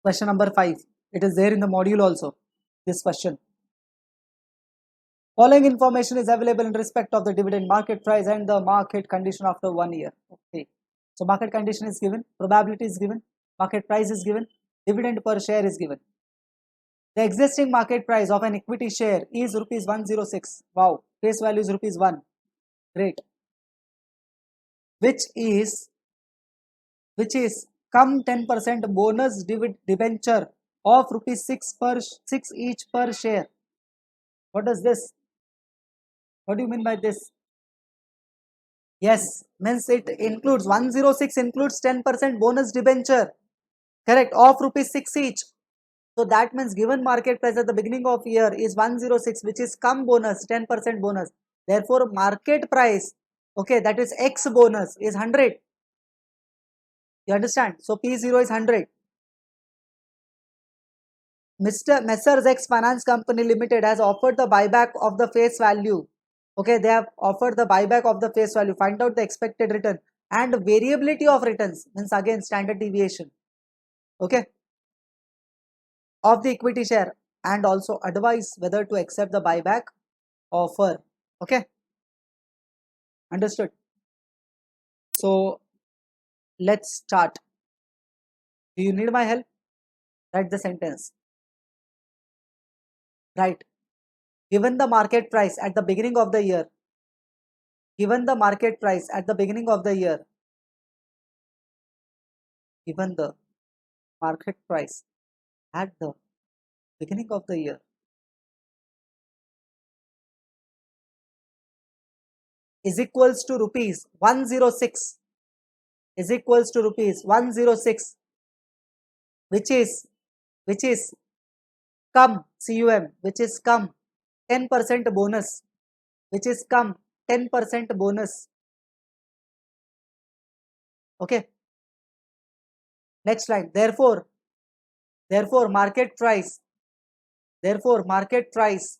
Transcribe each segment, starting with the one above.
Question number 5. It is there in the module also. This question. Following information is available in respect of the dividend market price and the market condition after 1 year. Okay. So market condition is given, probability is given, market price is given, dividend per share is given. The existing market price of an equity share is rupees 106. Wow. Face value is rupees 1. Great. Which is come 10% bonus debenture of rupees 6 each per share. What does this? What do you mean by this? Yes, means it includes 106 includes 10% bonus debenture. Correct, of rupees 6 each. So that means given market price at the beginning of year is 106, which is come bonus, 10% bonus. Therefore, market price, okay, that is X bonus is 100. You understand? So P0 is 100. Messrs X Finance Company Limited has offered the buyback of the face value. Okay, they have offered the buyback of the face value. Find out the expected return and variability of returns, means again standard deviation. Okay, of the equity share, and also advise whether to accept the buyback offer. Okay, understood. So let's start. Do you need my help? Write the sentence. Right. Given the market price at the beginning of the year, given the market price at the beginning of the year, given the market price at the beginning of the year is equals to rupees 106, is equals to rupees 106, which is come cum, which is come 10% bonus, which is come 10% bonus. Okay, next line. Therefore market price, therefore market price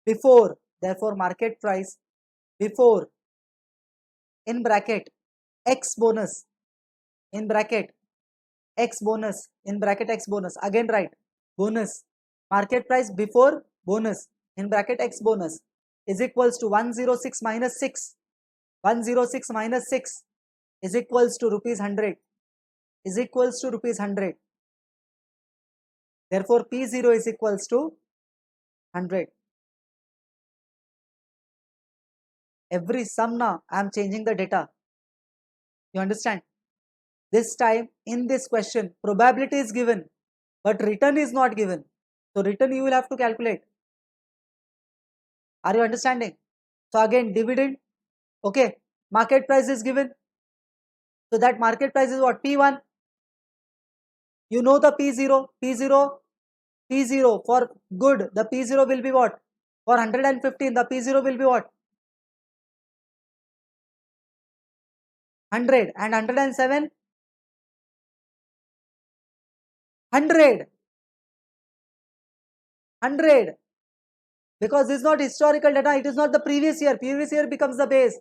before, therefore market price before, in bracket X bonus, in bracket X bonus, in bracket X bonus, again write bonus, market price before bonus, in bracket X bonus, is equals to 106 minus 6, 106 minus 6 is equals to rupees 100, is equals to rupees 100. Therefore P0 is equals to 100. Every sum now I am changing the data. You understand? This time in this question probability is given but return is not given. So return you will have to calculate. Are you understanding? So again dividend, okay, market price is given. So that market price is what? P1. You know the P0, P0 for good, the P0 will be what? For 115 the P0 will be what? 100 and 107 100 because this is not historical data, it is not the previous year. Previous year becomes the base.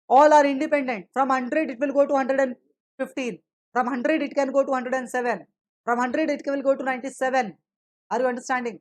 All are independent. From 100 it will go to 115. From 100 it can go to 107. From 100 it will go to 97. Are you understanding?